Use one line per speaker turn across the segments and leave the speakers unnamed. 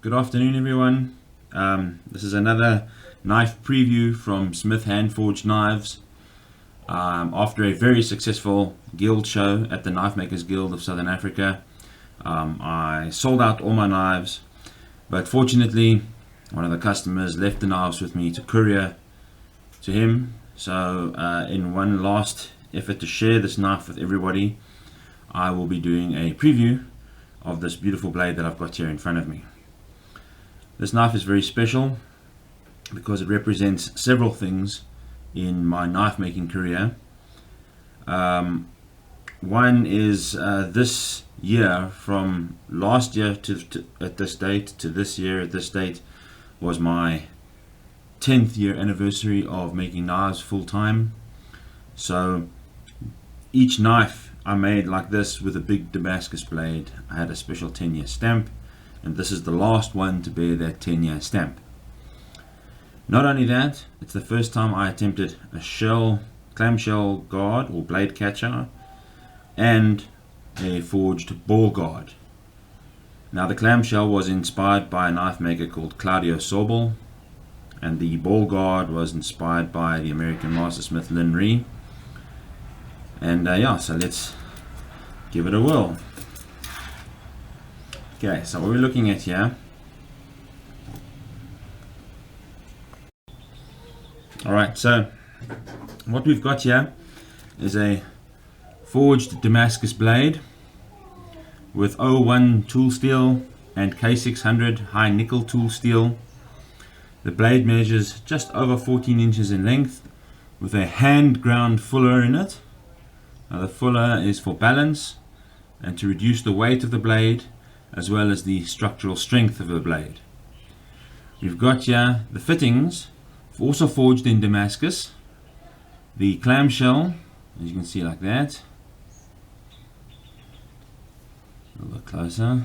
Good afternoon, everyone. This is another knife preview from Smith Hand Forged Knives. After a very successful guild show at the Knife Makers Guild of Southern Africa, I sold out all my knives, but fortunately one of the customers left the knives with me to courier to him. So in one last effort to share this knife with everybody, I will be doing a preview of this beautiful blade that I've got here in front of me. This knife is very special because it represents several things in my knife making career. One is this year, from last year at this date to this year at this date, was my 10th year anniversary of making knives full time. So each knife I made like this with a big Damascus blade, I had a special 10-year stamp, and this is the last one to bear that 10-year stamp. Not only that, it's the first time I attempted a clamshell guard or blade catcher and a forged ball guard. Now the clamshell was inspired by a knife maker called Claudio Sobel, and the ball guard was inspired by the American mastersmith Lynn Ree. And so let's give it a whirl. Okay, so what we're looking at here, alright, so what we've got here is a forged Damascus blade with O1 tool steel and K600 high nickel tool steel. The blade measures just over 14 inches in length with a hand ground fuller in it. Now the fuller is for balance and to reduce the weight of the blade, as well as the structural strength of the blade. We've got here the fittings, also forged in Damascus. The clamshell, as you can see, like that. A little bit closer.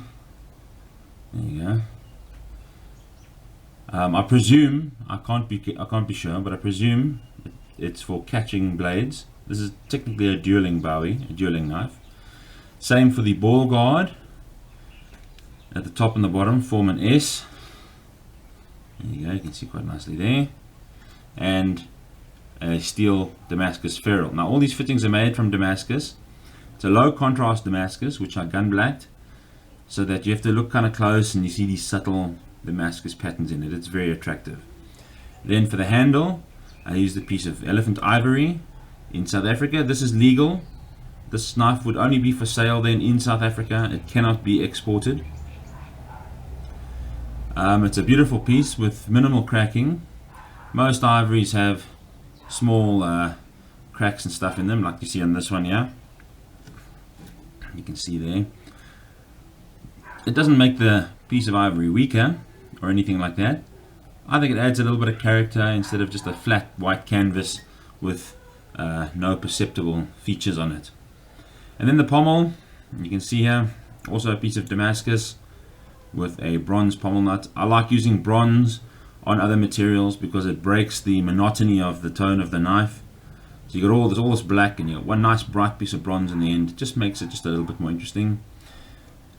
There you go. I presume, I can't be sure, but I presume it's for catching blades. This is technically a Duelling Bowie, a dueling knife. Same for the ball guard. At the top and the bottom form an S. There you go, you can see quite nicely there. And a steel Damascus ferrule. Now all these fittings are made from Damascus. It's a low contrast Damascus, which I gun blacked, so that you have to look kind of close and you see these subtle Damascus patterns in it. It's very attractive. Then for the handle, I used a piece of elephant ivory. In South Africa, this is legal. This knife would only be for sale then in South Africa. It cannot be exported. It's a beautiful piece with minimal cracking. Most ivories have small cracks and stuff in them, like you see on this one here. You can see there. It doesn't make the piece of ivory weaker or anything like that. I think it adds a little bit of character instead of just a flat white canvas with no perceptible features on it. And then the pommel, you can see here, also a piece of Damascus with a bronze pommel nut. I like using bronze on other materials because it breaks the monotony of the tone of the knife. So you got all this black and you got one nice bright piece of bronze in the end. It just makes it just a little bit more interesting.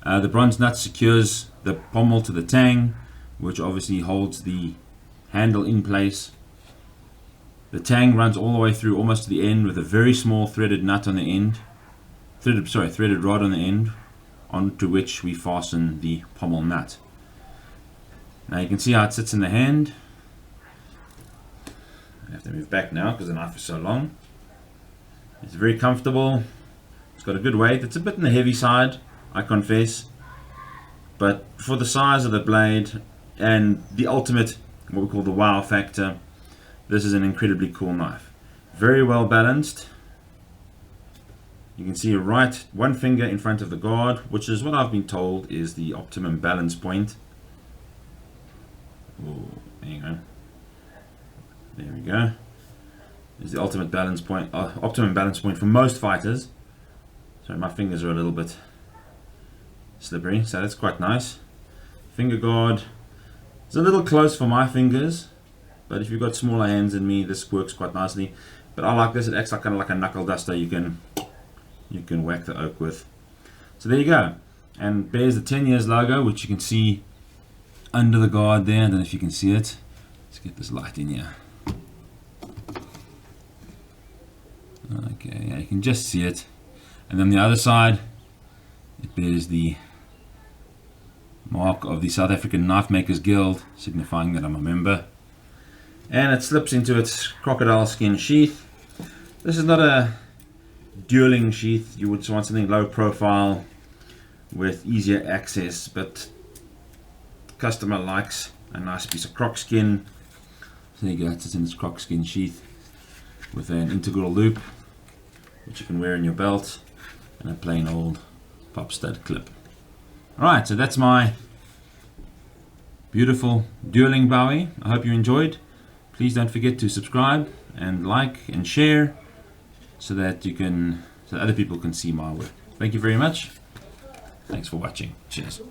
The bronze nut secures the pommel to the tang, which obviously holds the handle in place. The tang runs all the way through almost to the end with a very small threaded nut on the end. Threaded rod on the end, onto which we fasten the pommel nut. Now you can see how it sits in the hand. I have to move back now because the knife is so long. It's very comfortable. It's got a good weight. It's a bit on the heavy side, I confess, but for the size of the blade and the ultimate, what we call the wow factor, this is an incredibly cool knife. Very well balanced. You can see one finger in front of the guard, which is what I've been told is the optimum balance point. Oh, there you go. There we go. Is the ultimate balance point, optimum balance point for most fighters. Sorry, my fingers are a little bit slippery, so that's quite nice. Finger guard. It's a little close for my fingers, but if you've got smaller hands than me, this works quite nicely. But I like this. It acts like kind of like a knuckle duster. You can whack the oak with. So there you go, and bears the 10 years logo, which you can see under the guard there. I don't know if you can see it. Let's get this light in here. Okay, yeah, you can just see it. And then the other side, it bears the mark of the South African Knife Makers Guild, signifying that I'm a member. And it slips into its crocodile skin sheath. This is not a dueling sheath. You would want something low profile with easier access, but the customer likes a nice piece of croc skin. So there you go, it's in this croc skin sheath with an integral loop, which you can wear in your belt, and a plain old pop stud clip. Alright, so that's my beautiful Duelling Bowie. I hope you enjoyed. Please don't forget to subscribe and like and share so that other people can see my work. Thank you very much. Thanks for watching. Cheers.